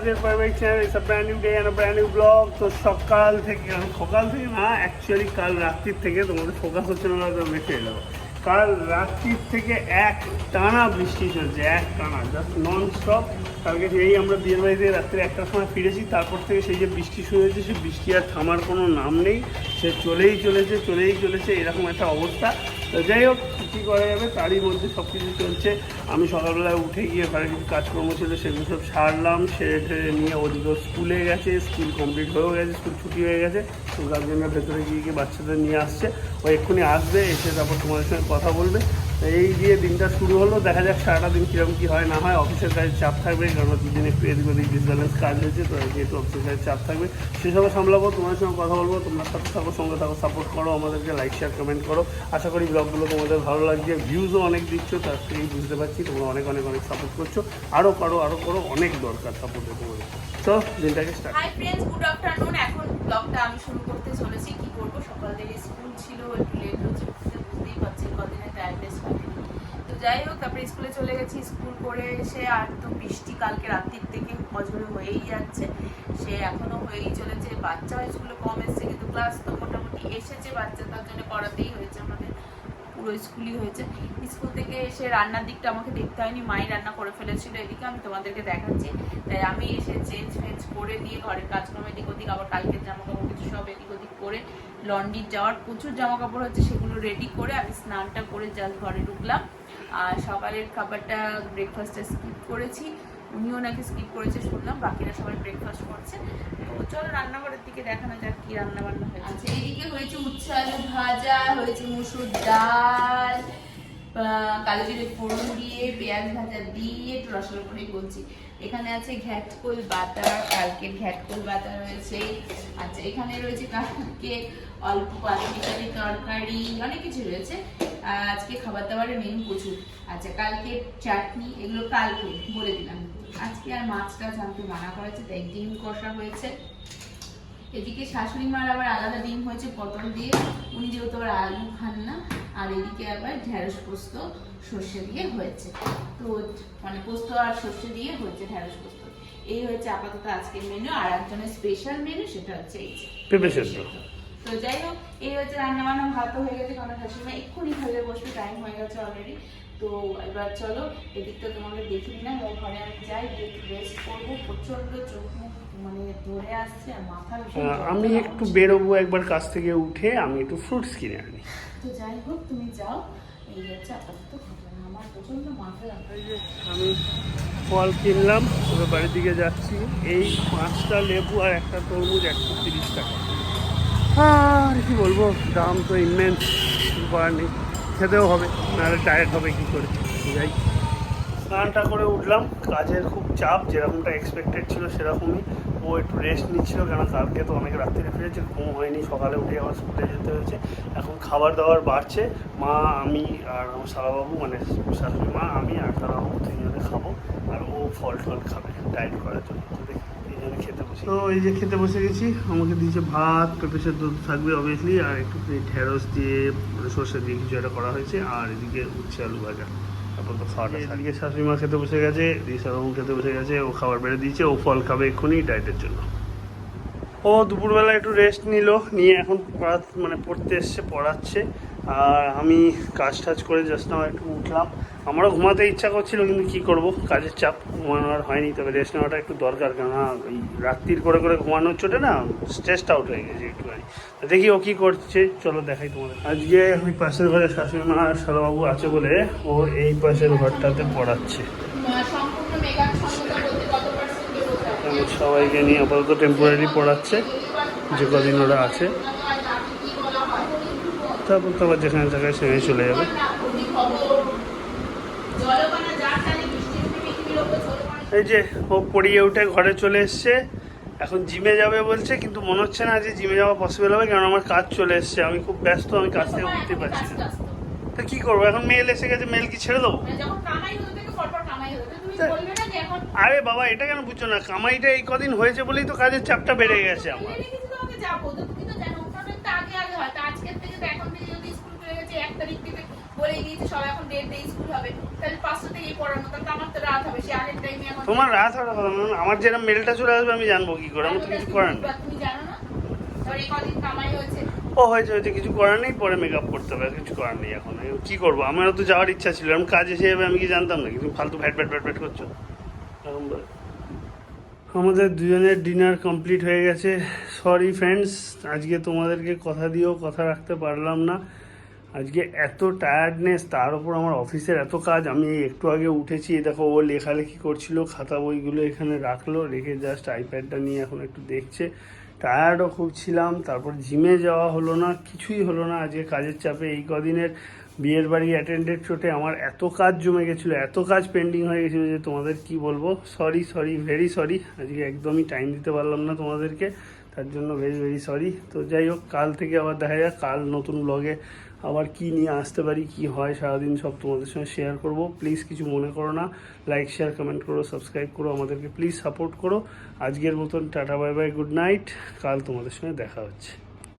Their Perfect Channel. It's a brand new day and a brand new vlog. তো সকাল থেকে না actually কাল রাত্রির থেকে তোমাদের ফোকাস হচ্ছে না মেসে এলো কাল রাত্রির থেকে এক টানা বৃষ্টি চলছে এক টানা জাস্ট নন স্টপ কালকে এই আমরা বিয়ের বাড়িতে রাত্রে একটার সময় ফিরেছি তারপর থেকে সেই যে বৃষ্টি শুরু হয়েছে সেই বৃষ্টি আর থামার কোনো নাম নেই সে চলেই চলেছে এরকম একটা অবস্থা তো যাই হোক কী করা যাবে তারই মধ্যে সব কিছু চলছে আমি সকালবেলায় উঠে গিয়ে ঘরে কিছু কাজকর্ম ছিল সেগুলো সব সারলাম সেরে নিয়ে ওদিকেও স্কুলে গেছে স্কুল কমপ্লিট হয়েও গেছে স্কুল ছুটি হয়ে গেছে তো গার্জেনরা ভেতরে গিয়ে বাচ্চাদের নিয়ে আসছে ও এক্ষুনি আসবে এসে তারপর তোমাদের সঙ্গে কথা বলবে এই দিয়ে দিনটা শুরু হলো দেখা যাক সারাটা দিন কীরকম কী হয় না হয় অফিসের কাজে চাপ থাকবে কারণ দুদিন একটু এদিক ওদিক ডিসব্যালেন্স কাজ হয়েছে তো যেহেতু অফিসের কাজে চাপ থাকবে সেসবও সামলাবো তোমার সঙ্গে কথা বলবো তোমরা সাথে থাকো সঙ্গে থাকো সাপোর্ট করো আমাদেরকে লাইক শেয়ার কমেন্ট করো আশা করি ব্লগগুলো তোমাদের ভালো লাগছে ভিউজও অনেক দিচ্ছ তার থেকেই বুঝতে পারছি তোমরা অনেক সাপোর্ট করছো আরও করো অনেক দরকার সাপোর্টে তোমাদের তো দিনটাকে start hi friends good afternoon এখন ব্লগটা আমি শুরু করতে চলেছি কি করব সকাল থেকে স্কুল ছিল একটু লেট হচ্ছে বুঝতেই পারছেন কদিনের টায়ারনেস হয়নি তো যাই হোক তারপরে স্কুলে চলে গেছি স্কুল করে এসে আর তো বৃষ্টি কালকে রাত্রির থেকে অঝরে হয়েই যাচ্ছে সে এখনো হয়েই চলেছে বাচ্চা স্কুলে কম এসছে কিন্তু ক্লাস তো মোটামুটি এসেছে বাচ্চা তার জন্য করাতেই হয়েছে আমাদের পুরো স্কুলই হয়েছে স্কুল থেকে এসে রান্নার দিকটা আমাকে দেখতে হয়নি মাই রান্না করে ফেলেছিল এদিকে আমি তোমাদেরকে দেখাচ্ছি তাই আমি এসে চেঞ্জ করে দিয়ে ঘরের কাজকর্ম এদিক ওদিক আবার কালকের জামা কাপড় কিছু সব এদিক ওদিক করে লন্ড্রির যাওয়ার প্রচুর জামা কাপড় হচ্ছে সেগুলো রেডি করে আমি স্নানটা করে জাস্ট ঘরে ঢুকলাম আর সকালের খাবারটা ব্রেকফাস্টটা স্কিপ করেছি উনিও নাকি স্কিপ করেছে শুনলাম বাকিরা সবাই ব্রেকফাস্ট করছে তো চলো রান্নাঘরের দিকে দেখানো যাক কি রান্না বান্না হয়েছে আচ্ছা এইদিকে হয়েছে উচ্ছে আলু ভাজা হয়েছে মুসুর ডাল কালো জিরে ফোড়ন দিয়ে পেঁয়াজ ভাজা দিয়ে একটু রসগোল্লা করেই বলছি এখানে আছে ঘ্যাটকোল বাটা কালকের ঘ্যাটকোল বাটা রয়েছে আচ্ছা এখানে রয়েছে কালকে অল্প পাতলি তরকারি অনেক কিছু রয়েছে আজকে খাবার দাবারের মেনু প্রচুর আচ্ছা কালকে চাটনি এগুলো কালকে বলে দিলাম আজকে আর মাছটা জানতে মানা করেছে তাই ডিম কষা হয়েছে এদিকে শাশুড়ি মার আবার আলাদা ডিম হয়েছে পটল দিয়ে উনি যেহেতু আবার আলু খান না আর এদিকে আবার ঢেঁড়স পোস্ত সর্ষে দিয়ে হয়েছে তো মানে পোস্ত আর সর্ষে দিয়ে হয়েছে ঢেঁড়স পোস্ত এই হয়েছে আপাতত আজকের মেনু আর একজনের স্পেশাল মেনু সেটা হচ্ছে এই পেঁপে সেদ্ধ তো যাই হোক এই হচ্ছে রান্না বান্না ভাতও হয়ে গেছে কারণ শাশুড়ি এক্ষুনি খাইয়ে বসবে টাইম হয়ে গেছে অলরেডি তো এবার চলো এদিকটা তোমাকে দেখি না ঘরে আমি যাই রেস্ট করবো প্রচন্ড চোখ মুখ মানে ধরে আসছে আর মাথা আমি একটু বেরোবো একবার কাছ থেকে উঠে আমি একটু ফ্রুটস কিনে আনি তো যাই হোক তুমি যাও এই হচ্ছে আপাতত ঘটনা আমার প্রচন্ড মাথা আমি ফল কিনলাম তবে বাড়ির দিকে যাচ্ছি এই 5টা লেবু আর একটা তরমুজ 130 টাকা আর কি বলবো দাম তো ইমেন্স করার নেই খেতেও হবে নাহলে ডায়েট হবে কী করে যাই স্নানটা করে উঠলাম কাজের খুব চাপ যেরকমটা এক্সপেক্টেড ছিল সেরকমই ও একটু রেস্ট নিচ্ছিল কেন কালকে তো অনেক রাত্রিরে ফিরেছে ঘুম হয়নি সকালে উঠে আবার স্কুলে যেতে হয়েছে এখন খাবার দাবার বাড়ছে মা আমি আর আমার সারাবাবু মানে শাশুড়ি মা আমি আর সারাবাবু তিনজনে খাবো আর ও ফল টল খাবে ডায়েট করার জন্য খেতে বসে তো এই যে খেতে বসে গেছি আমাকে দিয়েছে ভাত পেঁপে সেদ্ধ থাকবে অবভিয়াসলি আর একটু ঢেঁড়স দিয়ে সর্ষে দিয়ে কিছু একটা করা হয়েছে আর এদিকে উচ্ছে আলু ভাজা তারপর তো খাওয়াটা এদিকে শাশুড়ি মা খেতে বসে গেছে দিশাবাবু খেতে বসে গেছে ও খাবার বেড়ে দিয়েছে ও ফল খাবে এক্ষুনি ডায়েটের জন্য ও দুপুরবেলা একটু রেস্ট নিয়ে এখন পড়তে এসছে পড়াচ্ছে আর আমি কাজ টাজ করে জাস্ট নাও একটু উঠলাম আমারও ঘুমাতে ইচ্ছা করছিল কিন্তু কী করব কাজের চাপ ঘুমানো আর হয়নি তবে রেস্ট নেওয়াটা একটু দরকার কেননা ওই রাত্রির করে ঘুমানোর চোটে না স্ট্রেসটা আউট হয়ে গেছে একটুখানি দেখি ও কী করছে চলো দেখাই তোমাদের আজকে ওই পাশের ঘরে শাশুড়ি মা আর শালাবাবু আছে বলে ও এই পাশের ঘরটাতে পড়াচ্ছে সবাইকে নিয়ে আপাতত টেম্পোরারি পড়াচ্ছে যে কদিন ওরা আছে তারপর তো আবার যেখানে থাকায় সেখানে চলে যাবে এই যে ও পড়িয়ে উঠে ঘরে চলে এসছে এখন জিমে যাবে বলছে কিন্তু মনে হচ্ছে না যে জিমে যাওয়া পসিবল হবে কারণ আমার কাজ চলে এসছে আমি খুব ব্যস্ত আমি কাজ থেকে উঠতে পারছি না তা কী করবো এখন মেল এসে গেছে মেল কি ছেড়ে দেবো আরে বাবা এটা কেন বুঝছো না কামাইটা এই কদিন হয়েছে বলেই তো কাজের চাপটা বেড়ে গেছে আমার বলেই দিয়েছে সব এখন 1:30 স্কুল হবে, তাহলে 5টা থেকেই পড়ানো, তাহলে আমার তো রাত হবে, সে আরেক টাইমে এখন তোমার রাত হওয়ার কথা না, আমার যেটা মেলটা চলে আসবে আমি জানবো কি করে, আমি তো কিছু করার নেই। তুমি জানো না, তাহলে এই কদিন কামাই হয়েছে। ও হয়েছে হয়েছে, কিছু করার নেই, পরে মেকআপ করতে হবে, আর কিছু করার নেই এখন। কি করবো, আমারও তো যাওয়ার ইচ্ছা ছিল, আমি কাজে এসে যাবে আমি কি জানতাম না, কিন্তু ফালতু ভ্যাট ভ্যাট ভ্যাট ভ্যাট করছো এরকম বলে। আমাদের দুজনের ডিনার কমপ্লিট হয়ে গেছে। সরি ফ্রেন্ডস, আজকে তোমাদেরকে কথা দিয়েও কথা রাখতে পারলাম না। আজকে এত টায়ার্ডনেস, তার উপর আমার অফিসের এত কাজ। আমি এই একটু আগে উঠেছি, দেখো ও লেখালেখি করছিল, খাতা বইগুলো এখানে রাখলো, রেখে জাস্ট আইপ্যাডটা নিয়ে এখন একটু দেখছে। টায়ার্ডও খুব ছিলাম, তারপর জিমে যাওয়া হলো না, কিছুই হলো না আজকে কাজের চাপে। এই কদিনের বিয়ের বাড়ি অ্যাটেন্ডেড চোটে আমার এত কাজ জমে গেছিলো, এত কাজ পেন্ডিং হয়ে গেছিলো যে তোমাদের কি বলবো। সরি সরি, ভেরি সরি, আজকে একদমই টাইম দিতে পারলাম না তোমাদেরকে, তার জন্য ভেরি ভেরি সরি। তো যাই হোক, কাল থেকে আবার দেখা যাক, কাল নতুন ব্লগে আবার কি নিয়ে আসতে পারি, কি হয় সারাদিন সব তোমাদের সঙ্গে শেয়ার করব। প্লিজ কিছু মনে করো না, লাইক শেয়ার কমেন্ট করো, সাবস্ক্রাইব করো, আমাদেরকে প্লিজ সাপোর্ট করো। আজকের মতন tata bye bye, good night, কাল তোমাদের সঙ্গে দেখা হচ্ছে।